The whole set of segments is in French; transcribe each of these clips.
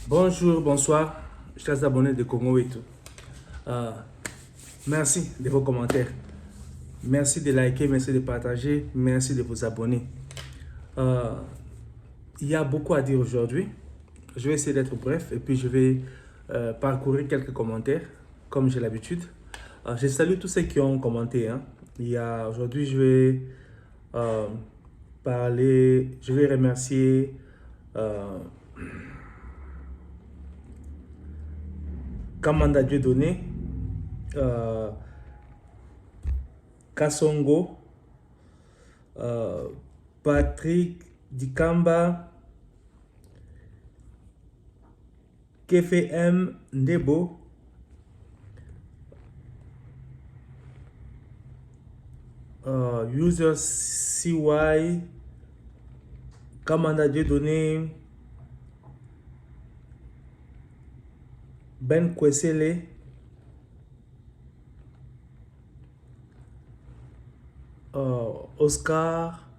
Bonjour, bonsoir, chers abonnés de Congo et tout. Euh, Merci de vos commentaires. Merci de liker, merci de partager, merci de vous abonner. Euh, il y a beaucoup à dire aujourd'hui. Je vais essayer d'être bref et puis je vais parcourir quelques commentaires comme j'ai l'habitude. Je salue tous ceux qui ont commenté, hein. Aujourd'hui, je vais euh, je vais remercier euh, Kamanda Dieudonné, euh, Kasongo, euh, Patrick Dikamba, Kefe M. Ndebo, User CY, Kamanda Dieudonné, Ben Kwesele, Oscar,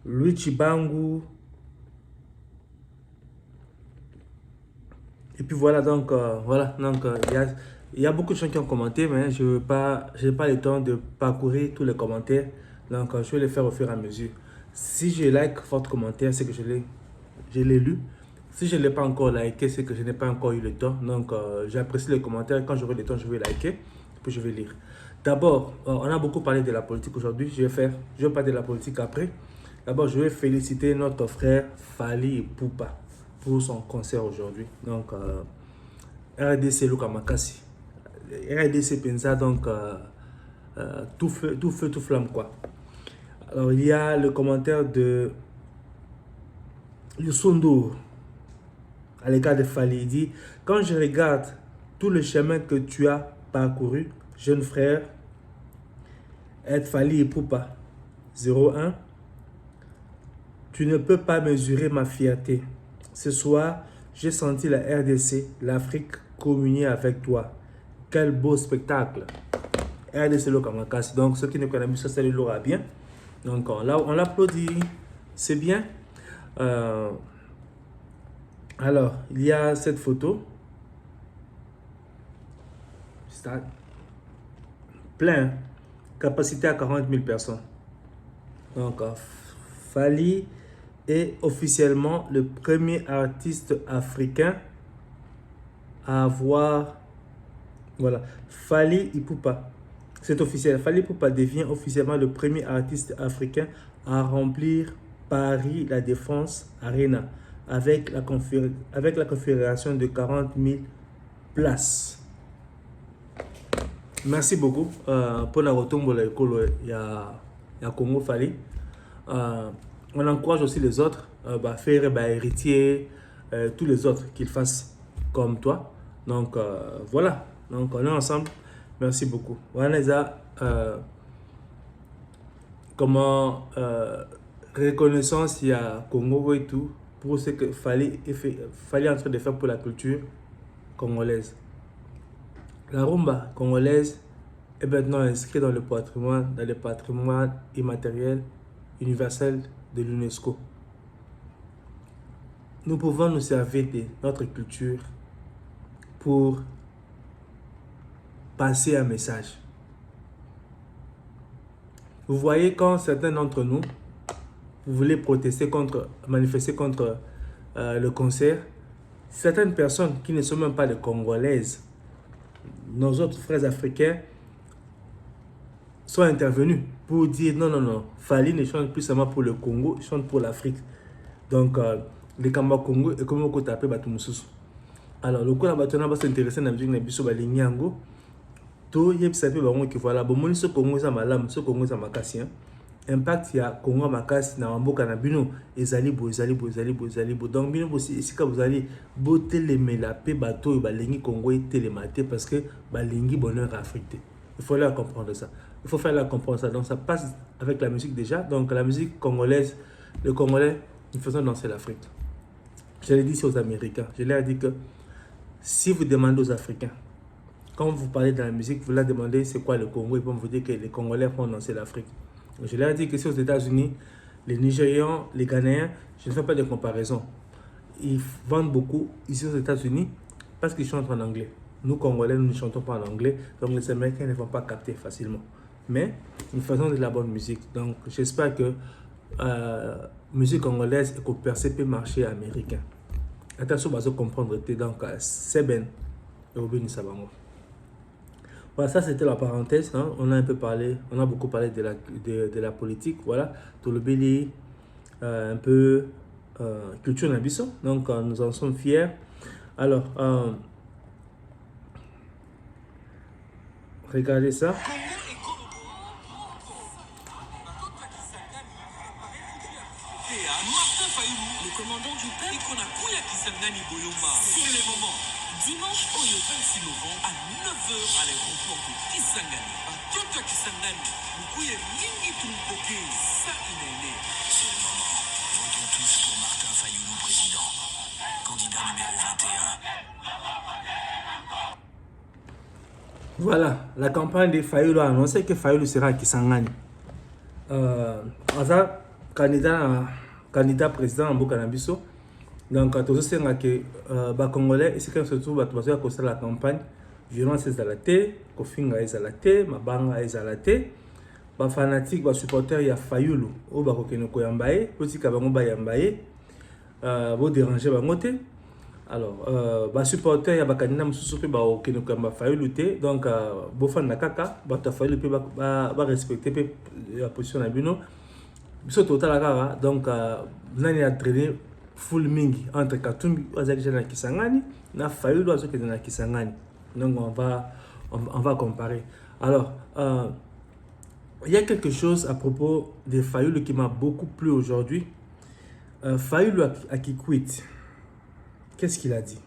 Louis Chibangu. Et puis voilà, il y a beaucoup de gens qui ont commenté, mais je n'ai pas le temps de parcourir tous les commentaires. Donc, je vais les faire au fur et à mesure. Si je like votre commentaire, c'est que je l'ai lu. Si je ne l'ai pas encore liké, c'est que je n'ai pas encore eu le temps. Donc, j'apprécie les commentaires. Quand j'aurai le temps, je vais liker, puis je vais lire. D'abord, on a beaucoup parlé de la politique aujourd'hui. Je vais parler de la politique après. D'abord, je vais féliciter notre frère Fally Ipupa pour son concert aujourd'hui. Donc, RDC Luka Makasi. RDC Penza, donc, tout feu, tout flamme, quoi. Alors, il y a le commentaire de Yusundu à l'égard de Fally. Il dit: quand je regarde tout le chemin que tu as parcouru, jeune frère, être Fally Ipupa 01, tu ne peux pas mesurer ma fierté. Ce soir, j'ai senti la RDC, l'Afrique, communier avec toi. Quel beau spectacle. RDC Lokamakasi. Donc, ceux qui ne connaissent pas ça, ça l'aura bien. Donc, on l'applaudit. C'est bien. Alors, il y a cette photo. Stade. Plein. Capacité à 40 000 personnes. Donc, Fally est officiellement le premier artiste africain à avoir... Voilà, Fally Ipupa. C'est officiel. Fally Ipupa devient officiellement le premier artiste africain à remplir Paris La Défense Arena avec la configuration de 40 000 places. Merci beaucoup pour la retombe de l'école. Il y a Congo Fally. On encourage aussi les autres, faire héritier, tous les autres qu'ils fassent comme toi. Donc voilà, donc on est ensemble. Merci beaucoup. Voilà, comment reconnaissance il y a Congo et tout pour ce que fallait en train de faire pour la culture congolaise. La rumba congolaise est maintenant inscrite dans le patrimoine immatériel universel de l'UNESCO. Nous pouvons nous servir de notre culture pour passer un message. Vous voyez, quand certains d'entre nous, vous voulez manifester contre le concert, certaines personnes qui ne sont même pas des Congolaises, nos autres frères africains, sont intervenus pour dire non, Fally ne chante plus seulement pour le Congo, il chante pour l'Afrique. Donc, les Kamba Congo et comment on tape Batumoussous. Alors, le coup, on va s'intéresser à la musique de Bisso Balinyango. Tout y est qui voilà, bon, ce Congo, ça m'a l'âme, ce Congo, ça m'a cassé. Impact, il y a Congo, ma casse, na Mambo, Kanabino, ezalibo. Donc, bien aussi, ici, quand vous allez, botter les mélapés, bateau, et balingi Congo, et télématé, parce que balingi bonheur Afrique. Il faut leur comprendre ça. Il faut faire leur comprendre ça. Donc, ça passe avec la musique déjà. Donc, la musique congolaise, le Congolais, nous faisons danser l'Afrique. Je l'ai dit aux Américains. Je leur ai dit que si vous demandez aux Africains, quand vous parlez de la musique, vous leur demandez c'est quoi le Congo, ils vont vous dire que les Congolais font danser l'Afrique. Je leur ai dit que si aux États-Unis, Les Nigérians, les Ghanéens, je ne fais pas de comparaison. Ils vendent beaucoup ici aux États-Unis parce qu'ils chantent en anglais. Nous, Congolais, nous ne chantons pas en anglais, donc les Américains ne vont pas capter facilement. Mais nous faisons de la bonne musique. Donc, j'espère que musique congolaise et que percée peut marcher américain. Attention, à comprendre. Donc, c'est bien. Voilà, ça c'était la parenthèse. Hein. On a un peu parlé, on a beaucoup parlé de la politique. Voilà, tout le béli, un peu culture n'abissons. Donc, nous en sommes fiers. Alors, regardez ça. Le commandant du peuple c'est le moment. Dimanche 26 novembre à 9h à l'aéroport de Kisangani. Batoto Kisangani, Mukuye mingi tumpoke sa inene. C'est le moment. Votons tous pour Martin Fayoulou président. Candidat numéro 21. Voilà, la campagne de Fayoulou a annoncé que Fayoulou sera à Kisangani. Candidat président en Bokanabiso. Donc, tout ça, c'est que les Congolais, et c'est quand surtout la campagne, violence est à la tête, Kofinga est à la tête, Mabanga est à la tête, les fanatiques, les supporters, il y a Fayoulou, ou Bakokenoko Yambaye, petit Kabangoba Yambaye, vous dérangez Bangote. Alors, les supporters, il y a des candidats qui sont Bakokenoko Yambaye Fayoulou, donc, Bofan Nakaka, Fayoulou peut respecter la position de Bino. Biso total la donc, nani a traîné full mingi entre Katumbi na Kisangani na Fayoulou na Kisangani. Donc on va comparer. Alors il y a quelque chose à propos de Fayoulou qui m'a beaucoup plu aujourd'hui. Fayoulou à Kikwit, qu'est-ce qu'il a dit?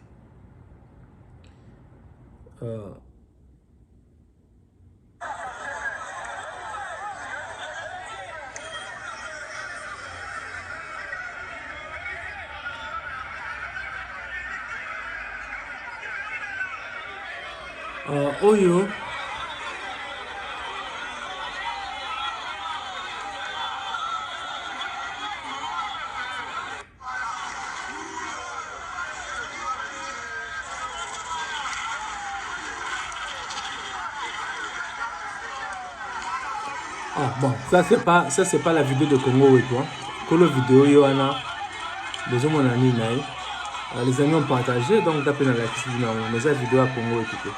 Oyo bon, ça c'est pas la vidéo de Congo et toi. Que la vidéo Yohana, les hommes les amis ont partagé, donc d'après la mais cette vidéo à Congo et tout.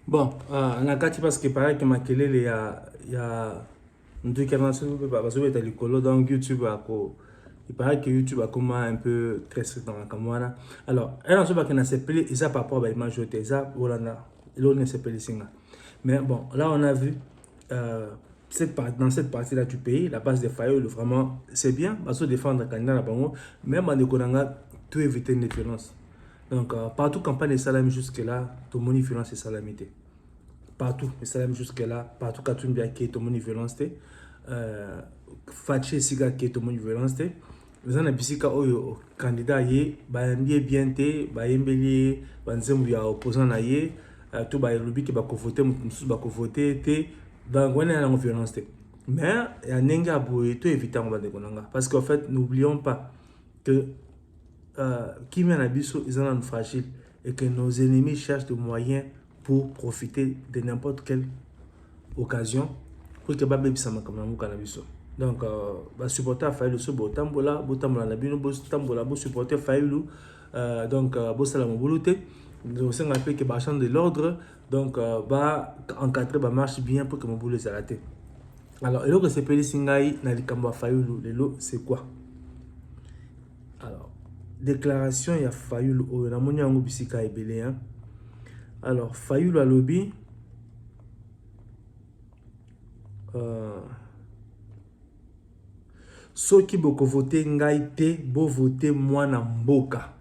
Bon, on a gâté parce que pareil que Makelele il y a un truc qui a lancé donc YouTube il paraît que YouTube a comme un peu très strict dans la caméra. Alors, elle en soit qui n'a s'appelé Isa par rapport à l'image de Isa Olana, l'autre ne s'appelle Singa. Mais bon, là on a vu dans cette partie-là du pays, la base de Fayoulou vraiment c'est bien parce que défendre le candidat là Bango, même en économie tout éviter une violence. Donc partout campagne de salami jusque-là, tout le monde violence et salamité. Partout, les salami jusque-là, partout Katumbi qui est tout le monde violence. Fachi esika ke to mon violence te eza na bisika oyo candidat ye bayambi bien te bayembeli banzembo ya opposant na ye to bayelobi ke bakovote mosusu bakovote te donc wana na violence te mais ya ndenge ya boye to éviter bandeko na nga parce qu'en fait n'oublions pas que kimia na biso eza nanu fragile et que nos ennemis cherchent des moyens pour profiter de n'importe quelle occasion pour que babebisa makambo na mboka na biso. Donc supporter Fayulu so botambola na bino botambola bo supporter Fayulu donc bosala mobulu te donc c'est un peu que champ de l'ordre donc ba encadrer ba marche bien pour que mobulu ezala te. Alors eloko sepeli singai na likambo ya Fayulu lelo c'est quoi? Alors déclaration ya Fayulu oyo na moni yango bisika ebele hein. Alors Fayulu alobi soki boko voter ngai te bo voter mwana mboka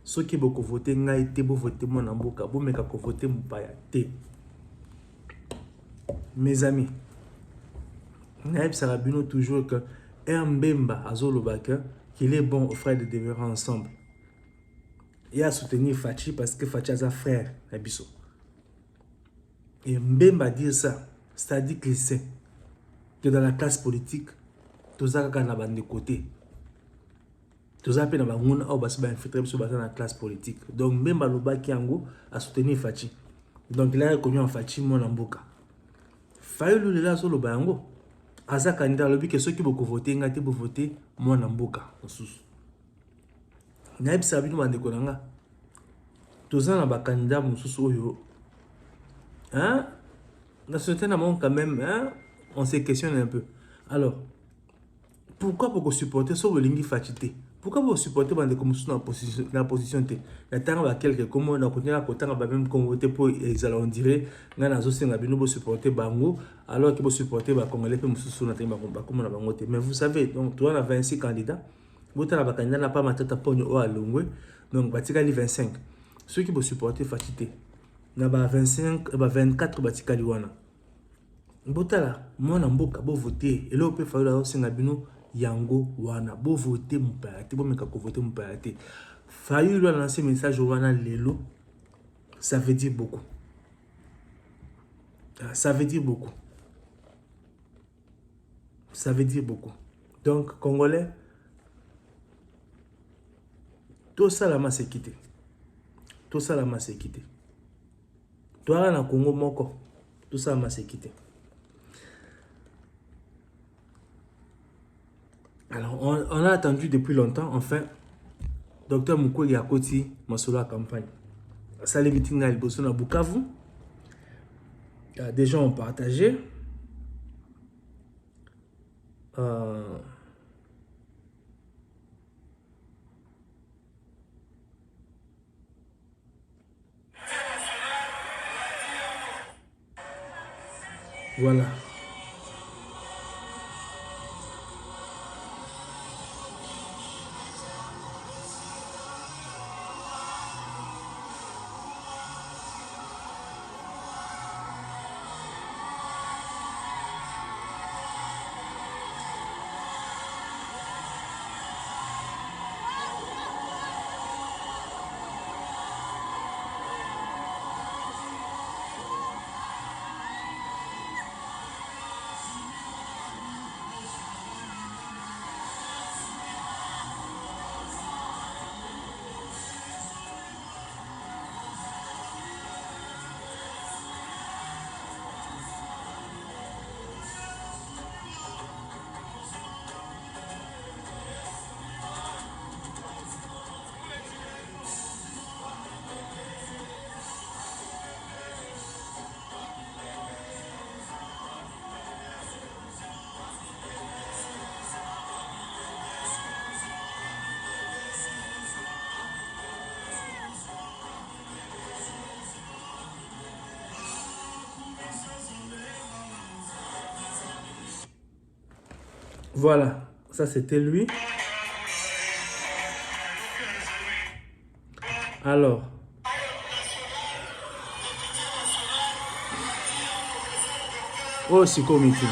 soki boko voter ngai te bo voter mwana mboka bo meka ko voter mupaya te. Mes amis, naïb Sarabino toujours que Mbemba azoloba qu'il est bon aux frères de demeurer ensemble et à soutenir Fachi parce que Fachi a un frère Abisso. Et Mbemba dire ça, c'est-à-dire qu'il sait que dans la classe politique tous na bande de côté tous na na banguna au basi ba infiltrer biso dans la classe politique. Donc Mbemba loba kiango à soutenir Fachi. Donc il a reconnu en Fachi mwana mboka. Fayulu lela so loba yango aza candidat lobi que ceux qui boko voter ngati bo voter mwana mboka osusu. Naïb Sabino bande konanga tous na ba candidat mosusu oyo hein na société na mon quand même hein on se questionne un peu. Alors pourquoi vous supporter sur le lingi fatigué? Pourquoi vous supportez bande comme dans la position T? La temps va quelques comme on a continué à côté on va même convoter pour ils allons dire nga nazo senga bino bo supporter bango alors que vous supporter ba congolais pe mususu na temba comme on a bango te. Mais vous savez donc toi on a 26 candidats. Vous avez ba candidat n'a pas matata ponyo o alongwe donc batikali 25. Ceux qui vous supporter fatigué na ba 25 ba 24 batikali wana. Botala mwana mboka bo voter et là on peut faire la senga bino yango wana bo voter mupaya te bo meka ko voter mupaya te. Fayulu a lancé message wana lelo, ça veut dire beaucoup. Ça veut dire beaucoup. Ça veut dire beaucoup. Donc congolais tout ça la masse quitté. Tout ça la masse quitté. Toi na Congo moko tout ça la masse quitté. Alors, on a attendu depuis longtemps, enfin, Dr Mukwege a côté Masolo à campagne. Ça, les meetings à Liboso à Bukavu. Des gens ont partagé. Voilà. Voilà, ça c'était lui. Alors, oh, c'est comité.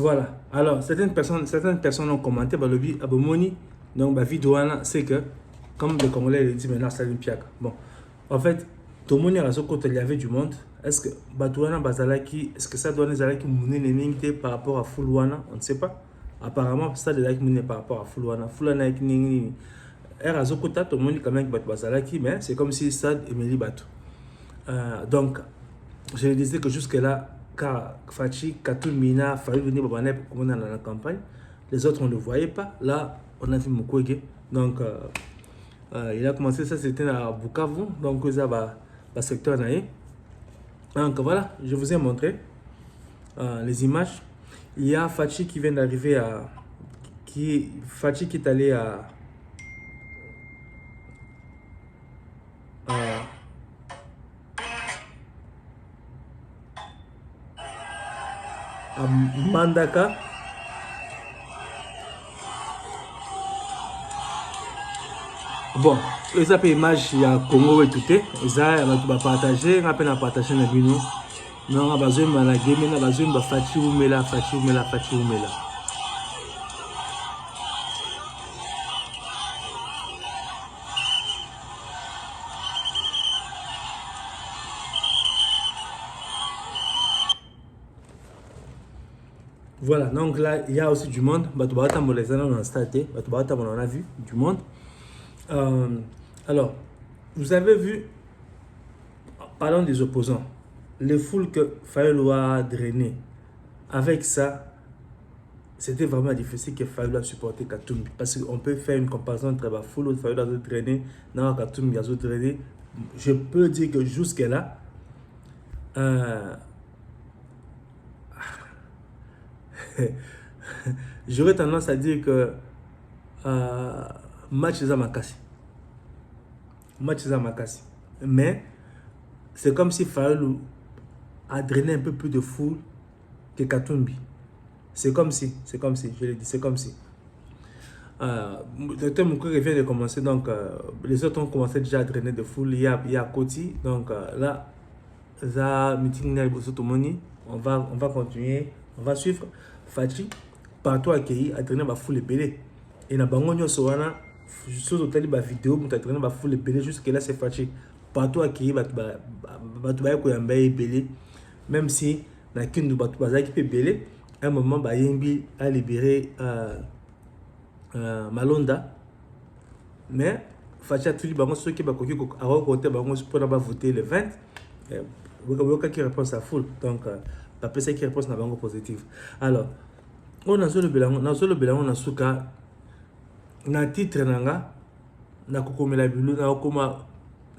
Voilà. Alors, certaines personnes ont commenté, bah, le Abomoni, donc, bah, vidéo, c'est que, comme le Congolais le dit maintenant, c'est Olympiaque. Bon, en fait, tout le monde est à ce côté, il y avait du monde. Est-ce que, Batouana, Bazalaki, est-ce que ça doit nous aller qui mouné les mingté par rapport à Fulwana? On ne sait pas. Apparemment, ça doit être mouné par rapport à Fulwana. Fulwana est ni. À ce côté, tout le monde est quand même Bazalaki, mais c'est comme si ça, Emily Batou. Donc, je disais que jusque-là, car Fachi, Katou, Mina, fallait venir pour dans la campagne. Les autres, on ne le voyait pas. Là, on a vu Mukwege. Donc, il a commencé, ça c'était à Bukavu. Donc, ça va le secteur naïe. Donc, voilà, je vous ai montré les images. Il y a Fachi qui vient d'arriver à. Fachi qui est allé à Mandaka. Bon, les images, il y a Congo et tout. Ça, on va partager, on va partager la vidéo. Non, on va besoin de la game, on va besoin de Fachi Oumela. Voilà, donc là, il y a aussi du monde. On a vu du monde. Alors, vous avez vu, parlons des opposants, les foules que Fayulu a drainées. Avec ça, c'était vraiment difficile que Fayulu a supporté Katumbi. Parce qu'on peut faire une comparaison entre la foule de Fayulu a drainé, non, Katumbi a drainé. Je peux dire que jusque-là, j'aurais tendance à dire que match est à Makassi. Mais c'est comme si Fayulu a drainé un peu plus de foule que Katumbi. C'est comme si, je l'ai dit, c'est comme si. Docteur Mukwege vient de commencer, donc les autres ont commencé déjà à drainer de foule. Il y a Koti, donc là, ça meeting on va continuer, on va suivre. Fachi, partout accueilli, a drainer la foule épelée. Et na bango nyoso wana, sur hôtel ba vidéo, on a drainer la foule épelée jusque là c'est Fachi. Partout accueilli, même si na kindu batu bazaki pe belé, à un moment Bayembi a libéré Malonda, mais Fachi a tout dit bango ceux qui ba koki a recompté bango pour ba voter le 20. Woka qui répond à foule, donc après ça qui répond na bango positive. Alors on a sur le bilan, on a souka na titre nanga na kokomela bilo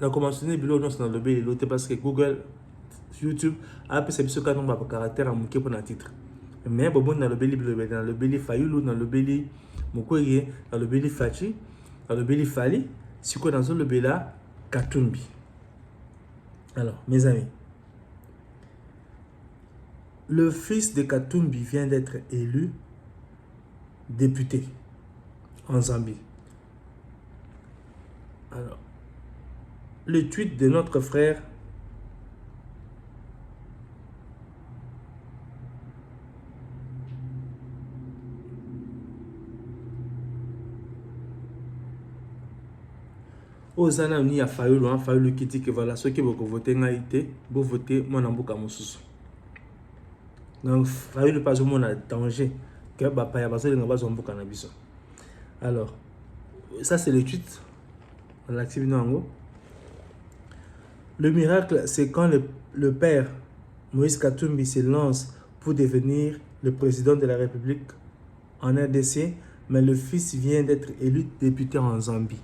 na commencé bilo non dans le bilo parce que Google YouTube a pu se quand on va caractère à mouké pour un titre. Mais bon dans le beli Fayulu, dans le beli Mukwege, dans le beli Fachi, dans le beli Fali, si quoi dans le bela Katumbi. Alors mes amis, le fils de Katumbi vient d'être élu député en Zambie. Alors, le tweet de notre frère Ozana ni a Fayulu qui dit que voilà, ceux qui vont voter n'aïté, vous votez mon ambuka mususu. Donc Fayulu pas au monde à danger que papa ya bazo nga bazo ambuka na biso. Alors, ça c'est le tweet. On l'active nango. Le miracle, c'est quand le père Moïse Katumbi se lance pour devenir le président de la République en RDC, mais le fils vient d'être élu député en Zambie.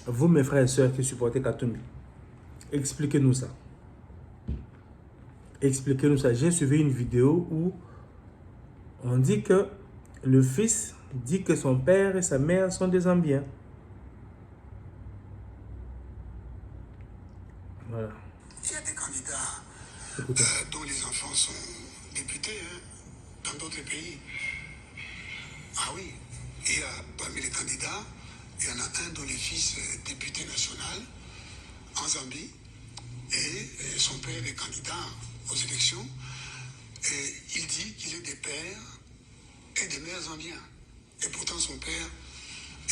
Vous, mes frères et sœurs qui supportez Katumbi, expliquez-nous ça. Expliquez-nous ça. J'ai suivi une vidéo où on dit que le fils dit que son père et sa mère sont des Zambiens. Voilà. Il y a des candidats dont les enfants sont députés dans d'autres pays. Ah oui, il y a parmi les candidats, il y en a un dont le fils est député national en Zambie et son père est candidat aux élections. Et il dit qu'il est des pères et des mères en bien. Et pourtant, son père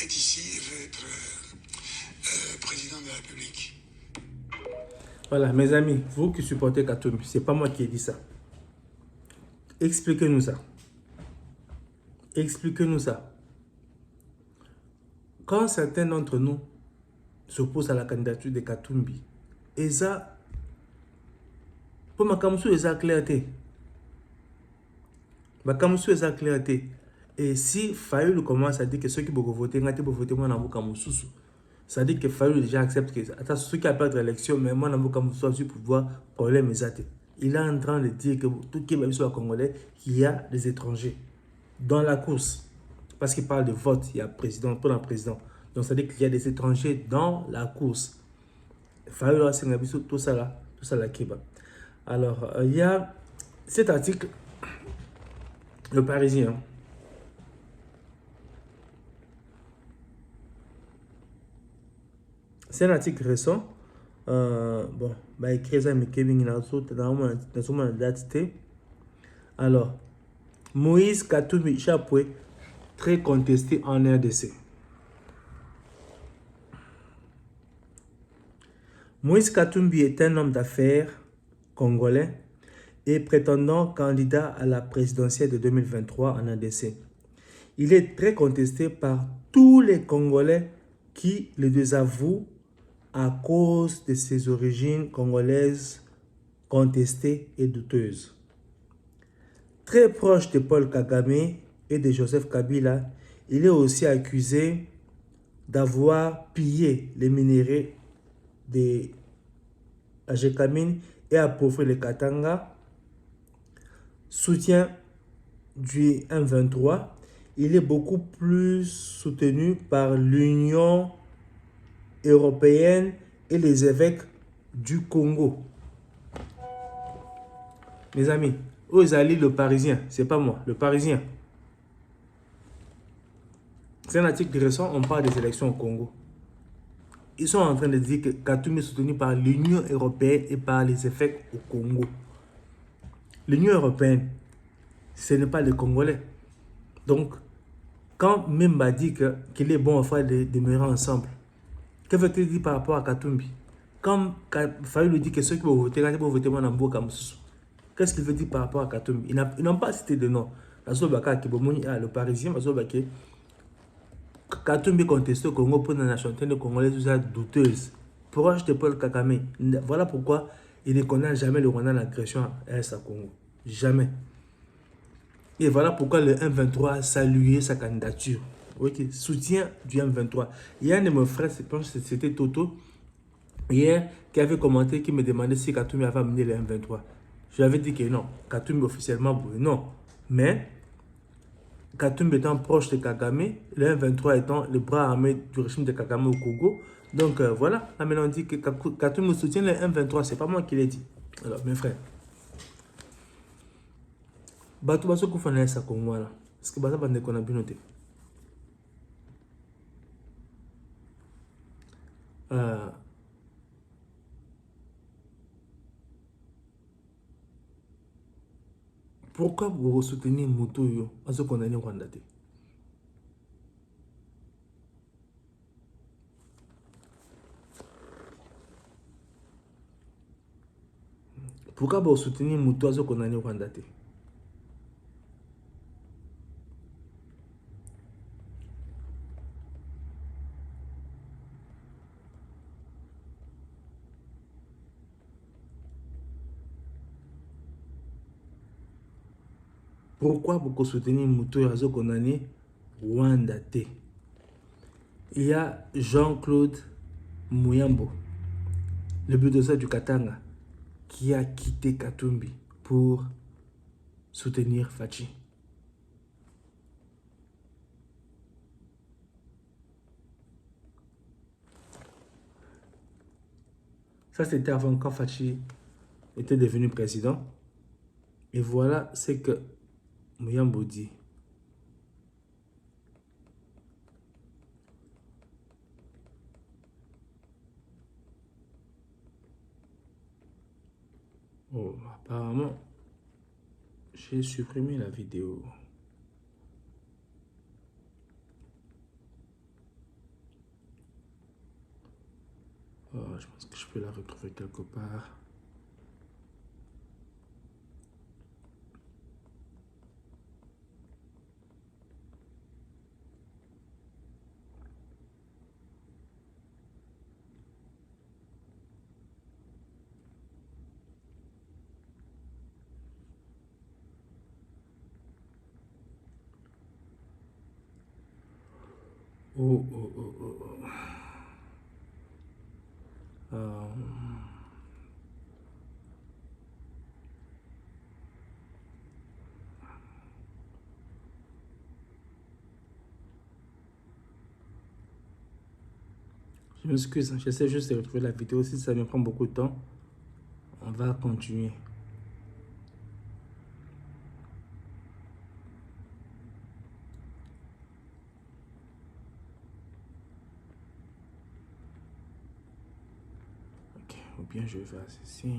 est ici et veut être président de la République. Voilà, mes amis, vous qui supportez Katumbi, c'est pas moi qui ai dit ça. Expliquez-nous ça. Expliquez-nous ça. Quand certains d'entre nous s'opposent à la candidature de Katumbi, et ça, pour ma camusou, et ça clarté. Ma camusou, et ça clarté. Et si Fayoul commence à dire que ceux qui vont voter, ils vont voter moi dans vos camusou, ça dit que Fayoul déjà accepte que ceux qui a perdu l'élection, mais moi dans vos camusou, je pouvoir problème exact. Il est en train de dire que tout qui est même sur le Congolais, qu'il y a des étrangers dans la course. Parce qu'il parle de vote, il y a président, pour un président. Donc ça dit qu'il y a des étrangers dans la course. Fayoul tout ça là, Kiba. Alors, il y a cet article, Le Parisien. C'est un article récent. Bon, bah écrit ça, mais Kevin dans la date. Alors, Moïse Katumbi Chapoué, très contesté en RDC. Moïse Katumbi est un homme d'affaires congolais et prétendant candidat à la présidentielle de 2023 en RDC. Il est très contesté par tous les Congolais qui le désavouent à cause de ses origines congolaises contestées et douteuses. Très proche de Paul Kagame et de Joseph Kabila, il est aussi accusé d'avoir pillé les minéraux de Agekamine et appauvri les Katanga. Soutien du M23, il est beaucoup plus soutenu par l'Union européenne et les évêques du Congo. Mes amis, vous allez Le Parisien, c'est pas moi, Le Parisien. C'est un article récent, on parle des élections au Congo. Ils sont en train de dire que Katumbi est soutenu par l'Union européenne et par les évêques au Congo. L'Union européenne, ce n'est pas les Congolais. Donc, quand Memba dit qu'il est bon à faire demeurer ensemble, que veut-il dire par rapport à Katumbi? Quand Fayoul dit que ceux qui vont voter, quand ils vont voter, moi, qu'est-ce qu'il veut dire par rapport à Katumbi? Ils n'ont pas cité de nom. Le Parisien, Katumbi contesté au Congo pour la nationalité congolaise douteuse, proche de Paul Kagame. Voilà pourquoi il ne condamne jamais le Rwanda l'agression à l'Est Congo. Jamais. Et voilà pourquoi le M23 a salué sa candidature. Ok, soutien du M23. Il y a un de mes frères, c'était Toto, hier, qui avait commenté, qui me demandait si Katumbi avait amené le M23. Je lui avais dit que non. Katumbi officiellement, non. Mais Katumbi étant proche de Kagame, le M23 étant le bras armé du régime de Kagame au Congo. Donc voilà, là maintenant on dit que Katumbi soutient le M23, c'est pas moi qui l'ai dit. Alors mes frères, Bato baso kufana ça comme moi là, parce que bato bande qu'on a bien noté. Pourquoi vous soutenez Mutoyo à ce qu'on a Rwanda? Pourquoi vous soutenez Mutoyo à ce qu'on a Rwanda? Pourquoi vous soutenez Mutoyo à ce qu'on a Rwanda? Il y a Jean-Claude Muyambo, le bulldozer du Katanga, qui a quitté Katumbi pour soutenir Fachi. Ça, c'était avant quand Fachi était devenu président. Et voilà ce que Muyambo dit. Oh, apparemment, J'ai supprimé la vidéo. Oh, je pense que je peux la retrouver quelque part. Oh, oh, oh, oh, oh. Je m'excuse, j'essaie juste de retrouver la vidéo. Si ça me prend beaucoup de temps, on va continuer. Ok, ou bien je vais faire ceci.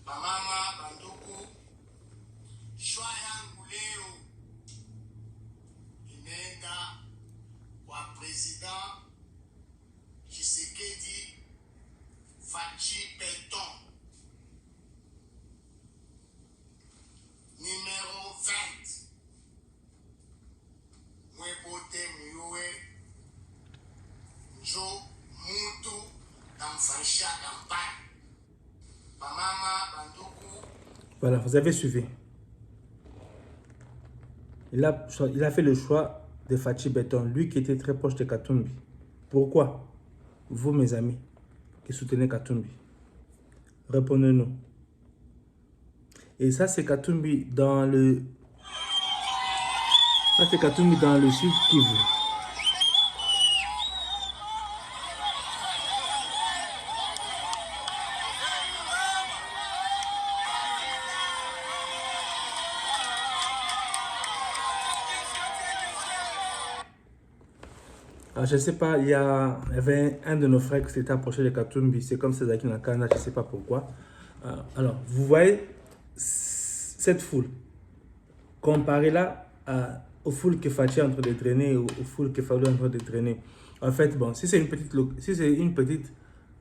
Bamama banduku, shwa yangu leo inaenda kwa President Tshisekedi Fachi Beton numéro 20 mwebote muyue njo mutu tamfanisha kampani. Voilà, vous avez suivi. Il a fait le choix de Fachi Beton, lui qui était très proche de Katumbi. Pourquoi? Vous, mes amis, qui soutenez Katumbi, répondez-nous. Et ça, c'est Katumbi dans le... Ça, c'est Katumbi dans le sud Kivu. Alors, je ne sais pas, il y avait un de nos frères qui s'était approché de Katumbi. C'est comme Cézaki Nakana, je ne sais pas pourquoi. Alors, vous voyez cette foule. Comparez-la aux foules que Fachi est en train de traîner, aux foules que Fallou est en train de traîner. En fait, bon, si c'est une petite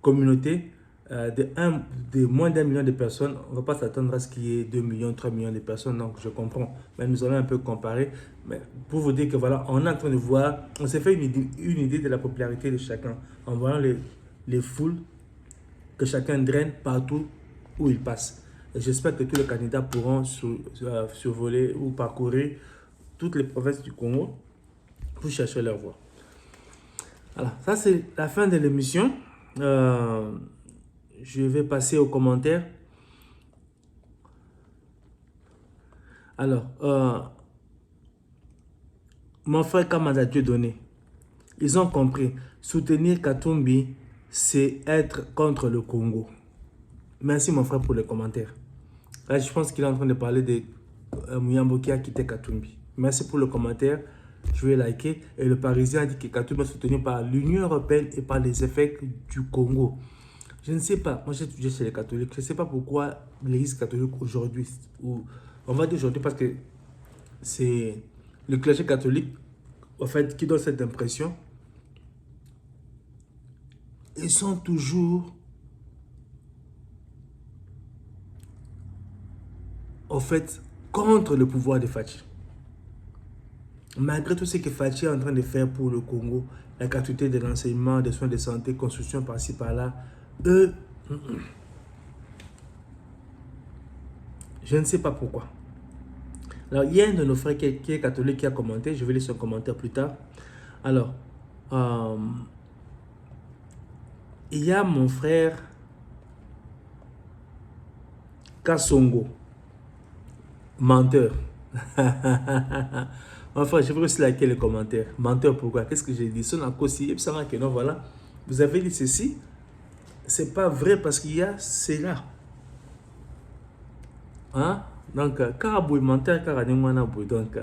communauté de moins d'1 million de personnes, on ne va pas s'attendre à ce qu'il y ait 2 millions, 3 millions de personnes. Donc, je comprends. Mais nous allons un peu comparer. Mais pour vous dire que voilà, on est en train de voir, on s'est fait une idée de la popularité de chacun en voyant les foules que chacun draine partout où il passe. J'espère que tous les candidats pourront survoler ou parcourir toutes les provinces du Congo pour chercher leur voix. Alors, ça c'est la fin de l'émission. Je vais passer aux commentaires. Alors, mon frère Kamada Dieudonné, ils ont compris. Soutenir Katumbi, c'est être contre le Congo. Merci mon frère pour les commentaires. Là, je pense qu'il est en train de parler de Muyambo qui a quitté Katumbi. Merci pour le commentaire. Je vais liker. Et le Parisien a dit que Katumbi est soutenu par l'Union européenne et par les évêques du Congo. Je ne sais pas. Moi, j'ai étudié chez les catholiques. Je ne sais pas pourquoi l'Église catholique aujourd'hui, ou on va dire aujourd'hui parce que c'est le clergé catholique, en fait, qui donne cette impression. Ils sont toujours en fait contre le pouvoir de Fachi. Malgré tout ce que Fachi est en train de faire pour le Congo, la gratuité de l'enseignement, des soins de santé, construction par-ci par-là, eux, je ne sais pas pourquoi. Alors, il y a un de nos frères qui est catholique qui a commenté, je vais lire son commentaire plus tard. Alors, il y a mon frère Kassongo, menteur. Mon frère, je vais aussi liker les commentaires. Menteur, pourquoi? Qu'est-ce que j'ai dit? Son aussi, et puis ça va que non, voilà. Vous avez dit ceci. C'est pas vrai parce qu'il y a cela. Hein? Donc, Karabouy menteur, Karadimwana Bouy. Donc,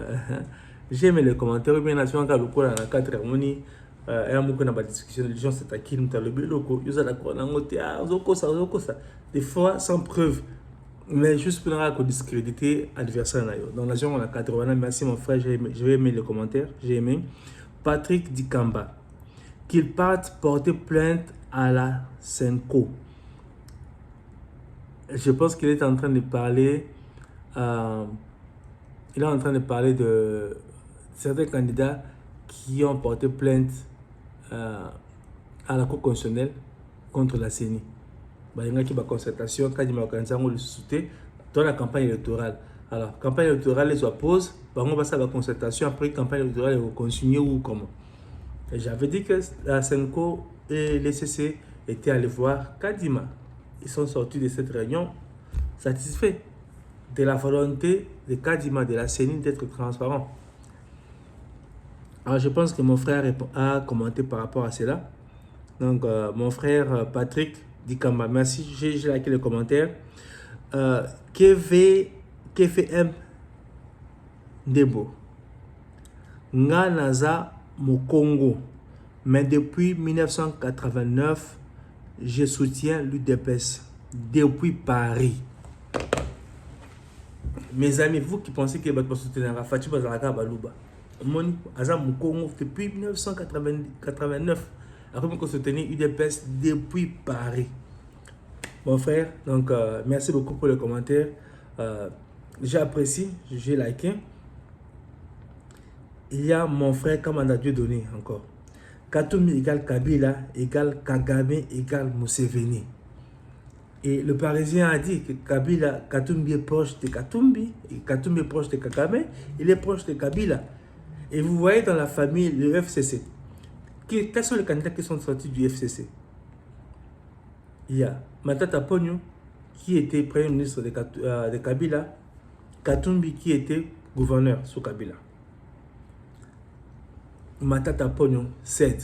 J'ai aimé les commentaires, ou bien nation encore le coup dans la 4 harmonie. Et à mon dans la discussion, les gens c'est à qui nous t'as le biloko, ils ont la quoi, ça. Des fois sans preuve, mais juste pour nous discréditer l'adversaire. Dans la zone on a 80, merci mon frère, j'ai aimé les commentaires, j'ai aimé. Patrick Dikamba, qu'il parte porter plainte à la Senko. Je pense qu'il est en train de parler, il est en train de parler de certains candidats qui ont porté plainte à la Cour constitutionnelle contre la CENI. Il y a une concertation, quand il y a une soutien dans la campagne électorale. Alors, la campagne électorale les oppose, on va faire la concertation, après la campagne électorale, ils vont continuer ou comment. J'avais dit que la CENCO et les CC étaient allés voir Kadima. Ils sont sortis de cette réunion satisfaits de la volonté de Kadima, de la CENI d'être transparent. Alors je pense que mon frère a commenté par rapport à cela. Donc mon frère Patrick Dikamba, merci, j'ai liké le commentaire. KVM Debo. Nga naza mo Congo. Mais depuis 1989, je soutiens l'UDPS. Depuis Paris. Mes amis, vous qui pensez que votre soutenir Rafati Bazaraka Balouba. Mon Azam Congo depuis 1989. Après qu'on soutenir UDPS depuis Paris. Mon frère, donc merci beaucoup pour le commentaire. J'apprécie, j'ai liké. Il y a mon frère Kamanda Dieudonné encore. Katumbi égale Kabila égale Kagame égale Museveni. Et le Parisien a dit que Katumbi est proche de Katumbi, et Katumbi est proche de Kagame, il est proche de Kabila. Et vous voyez dans la famille le FCC. Quels sont les candidats qui sont sortis du FCC? Il y a Matata Ponyo qui était Premier ministre de Kabila, Katumbi qui était gouverneur sous Kabila. Matata Ponyo cède.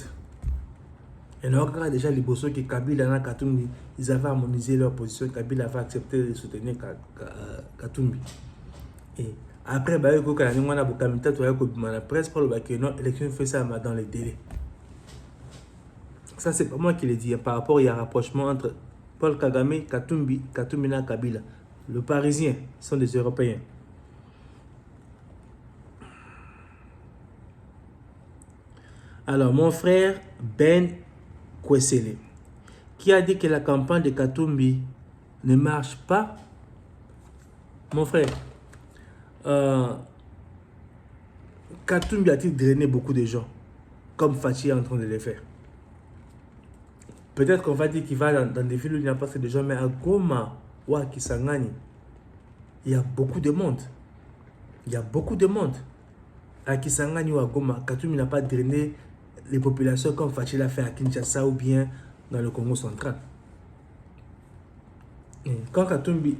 Et on regarde déjà les bossons qui Kabila et Katumbi, ils avaient harmonisé leur position. Kabila avait accepté de soutenir Katumbi. Et après, il y a la presse pour l'élection fait ça dans les délais. Ça, c'est pas moi qui l'ai dit. Par rapport, il y a un rapprochement entre Paul Kagame, Katumbi et Kabila. Le Parisien sont des Européens. Alors, mon frère Ben Kwesele, qui a dit que la campagne de Katumbi ne marche pas. Mon frère, Katumbi a-t-il drainé beaucoup de gens, comme Fachi est en train de le faire? Peut-être qu'on va dire qu'il va dans des villes où il n'y a pas de gens, mais à Goma ou à Kisangani, il y a beaucoup de monde. Il y a beaucoup de monde. À Kisangani ou à Goma, Katumbi n'a pas drainé les populations comme Fachi l'a fait à Kinshasa ou bien dans le Congo central. Et quand Katumbi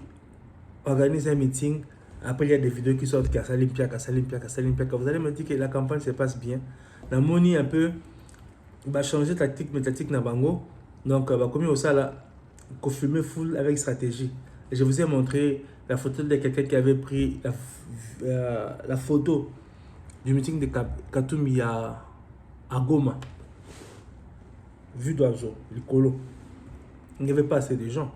organise un meeting, après il y a des vidéos qui sortent Kassalimpia. Vous allez me dire que la campagne se passe bien. La Moni un peu va changer tactique, mais tactique n'a bango. Donc comme au ça là, confirmer full avec stratégie. Et je vous ai montré la photo de quelqu'un qui avait pris la photo du meeting de Katumbi à Goma. Vue d'oiseau, le colo. Il n'y avait pas assez de gens.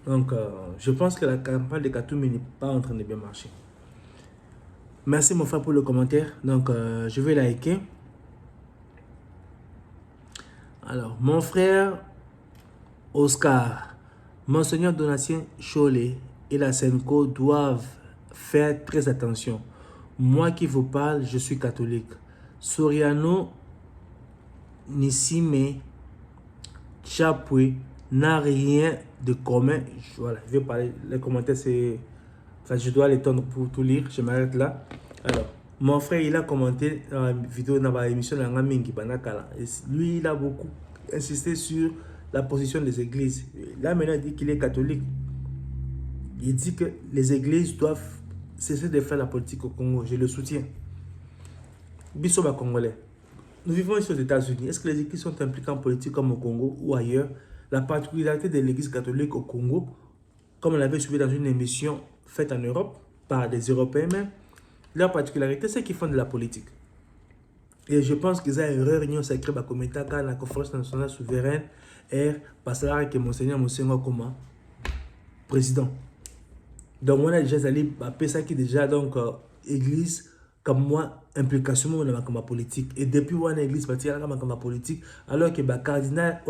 Donc, je pense que la campagne de Katumbi n'est pas en train de bien marcher. Merci mon frère pour le commentaire. Donc, je vais liker. Alors, mon frère Oscar, Monseigneur Donatien Cholet et la Senko doivent faire très attention. Moi qui vous parle, je suis catholique. Soriano Nissime Chapwe n'a rien de commun. Voilà, je vais parler. Les commentaires, c'est. Enfin, je dois les tendre pour tout lire. Je m'arrête là. Alors, mon frère, il a commenté dans la vidéo, dans l'émission de Ngamingi Banakala. Lui, il a beaucoup insisté sur la position des églises. Là, maintenant, il dit qu'il est catholique. Il dit que les églises doivent cesser de faire la politique au Congo. Je le soutiens. Bissoba Congolais. Nous vivons ici aux États-Unis. Est-ce que les églises sont impliquées en politique comme au Congo ou ailleurs? La particularité de l'église catholique au Congo, comme on l'avait suivi dans une émission faite en Europe par des Européens même, Leur particularité, c'est qu'ils font de la politique. Et je pense qu'ils ont une réunion sacrée comme État, la conférence nationale souveraine, et parce que Monseigneur comme président. Donc, on a déjà allé à ça qui déjà, donc, église, comme moi, implication dans ma politique. Et depuis, on a église, parce qu'il y a ma politique, alors que le cardinal,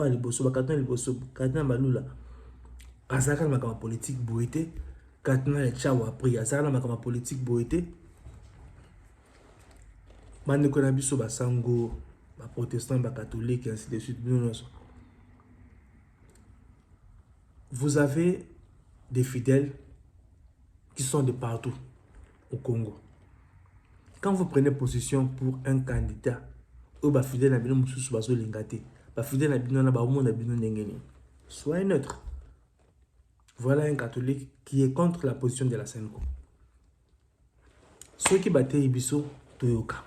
cardinal Maloula, à ça, ma politique, boité, cardinal Tchawa, après, à ça, ma politique, boité, man ko na biso ba sango ba protestant ba catholique ainsi de suite. Vous avez des fidèles qui sont de partout au Congo. Quand vous prenez position pour un candidat ou ba fidèle na bino mususu bazo lingate ba fidèle na bino na ba monde na bino ndengeni, soyez neutre. Voilà un catholique qui est contre la position de la Senko. Ceux qui battent Ibiso Toyoka.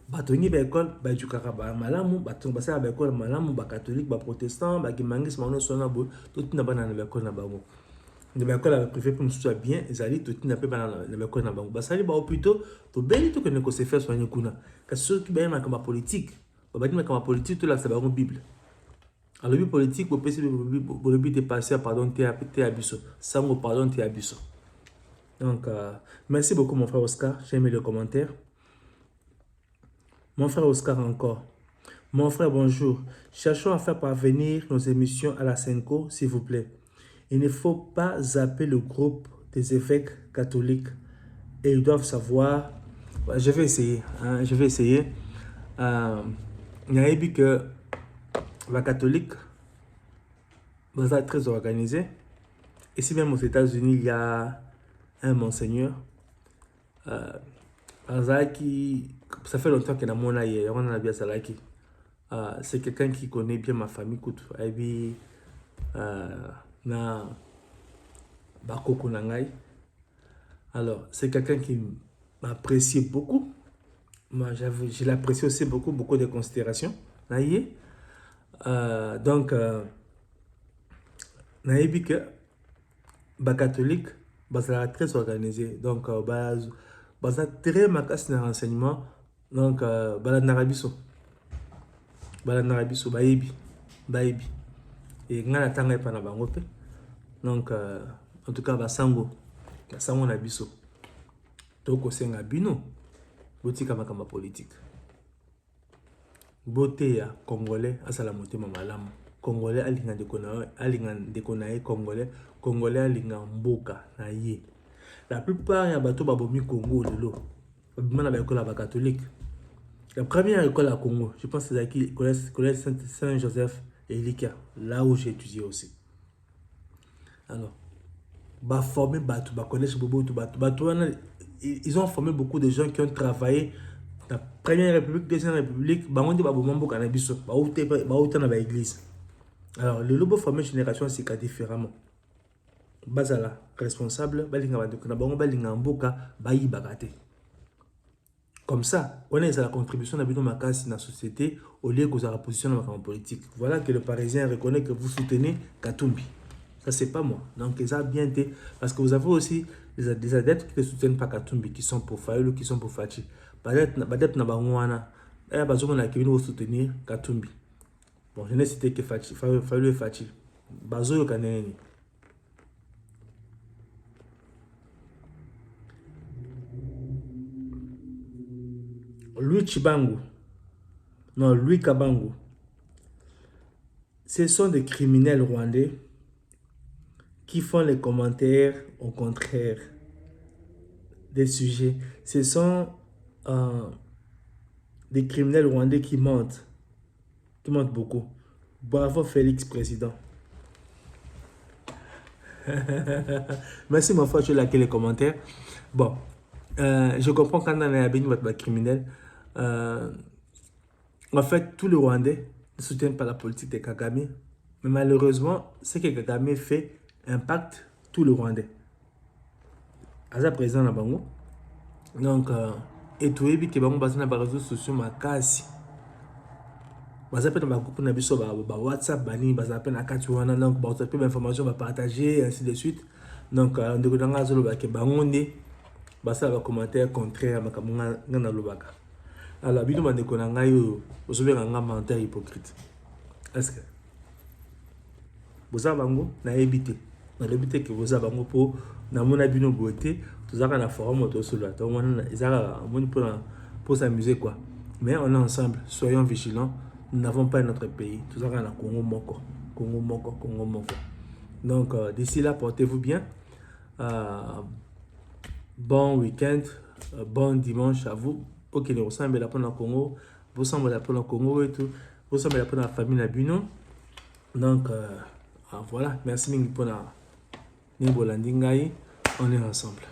Batoni ba école ba jukaka ba malamu baton ba sa ba école malamu ba catholique ba protestant ba kimangis mano sona bo tout na bana na école na bango de ba école privé pour nous bien ezali tout na pe bana na école na bango ba sali ba hôpitaux to beli to que se faire soigner kuna que ceux qui ba ma comme politique ba ba comme politique tout là c'est ba bible alors bi politique bo pesi bo le but passer pardon te abiso sango pardon te abiso. Donc merci beaucoup mon frère Oscar, j'ai aimé le commentaire. Mon frère Oscar encore. Mon frère, bonjour. Cherchons à faire parvenir nos émissions à la Senko, s'il vous plaît. Il ne faut pas zapper le groupe des évêques catholiques. Et ils doivent savoir... Je vais essayer. Hein, je vais essayer. Il y a dit que la catholique va être très organisée. Ici même aux États-Unis, il y a un monseigneur. Ça fait longtemps qu'il y a mon aïe, on a bien Salaki. C'est quelqu'un qui connaît bien ma famille. Alors, c'est quelqu'un qui m'apprécie beaucoup. Moi, je l'apprécie aussi beaucoup de considération. Donc, naïbi que les catholiques sont très organisés. Donc, baza très makas na renseignement donc balanarabiso baebi et ngana tanga pa na bango pe donc en tout cas basango na biso to ko senga bino botika makamba politique bote ya congolais asala motema malamu congolais alinga ndeko na ye congolais alinga mboka na ye. La plupart ya bato babomi Congo lelo babima na école catholique. La première école à Congo, je pense que c'est qui collège Saint-Joseph et Lika, là où j'ai étudié aussi. Alors, ba formé bato ba collège bobo to bato ils ont formé beaucoup de gens qui ont travaillé la première république, deuxième république, ba ngondi baboma mboka na biso, ba outa na ba église. Alors, le lobo formé génération c'est différemment. Bazala responsable balinga bandeko na bango balinga mboka bayi bagate. Comme ça, on est à la contribution d'habiter ma casse dans la société au lieu que la position dans la politique. Voilà que le Parisien reconnaît que vous soutenez Katumbi. Ça, c'est pas moi. Donc, ça a bien été. Parce que vous avez aussi des adeptes qui ne soutiennent pas Katumbi, qui sont pour Fayoulou, qui sont pour Fachi. Badep na bangwana. Et bazoma na kevin vous soutenir Katumbi. Bon, je n'ai cité que Fachi, Fayoulou et Fachi. Bazo yo kaneni. Louis Chibangu, non, Louis Kabangu, ce sont des criminels rwandais qui font les commentaires au contraire des sujets. Ce sont des criminels rwandais qui mentent beaucoup. Bravo Félix, président. Merci mon frère, je like les commentaires. Bon, je comprends quand on a un criminel. En fait, tous les Rwandais ne soutiennent pas la politique de Kagame. Mais malheureusement, ce que Kagame fait impacte tous les Rwandais. Aza président na bango. Donc, et tout est bien que bango basé na ba réseaux sociaux makasi. Baza pe na ba groupe na biso ba WhatsApp bani baza pe na kati wana donc ba WhatsApp information ba partager ainsi de suite. Donc, on devrait nga zolo ba ke bango nde basa ba commentaire contraire makambo ngana lobaka. Alors bino bandeko na ngai oyo ozobenga nga menteur hypocrite. Est-ce que boza bango na ebité na lebité que boza bango po na mona bino beauté tozaka na forum to solo to mona ezaka moni pour s'amuser quoi. Mais on est ensemble, soyons vigilants. Nous n'avons pas notre pays. Tozaka na Congo moko, Congo moko, Congo moko. Donc d'ici là portez-vous bien. Bon week-end, bon dimanche à vous. Pour que nous ressemblent la pendant Congo, vous semblez la pendant Congo et tout, vous semblez la pendant la famille Nabino. Donc voilà, merci mille pour la Nibo Landingai, on est ensemble.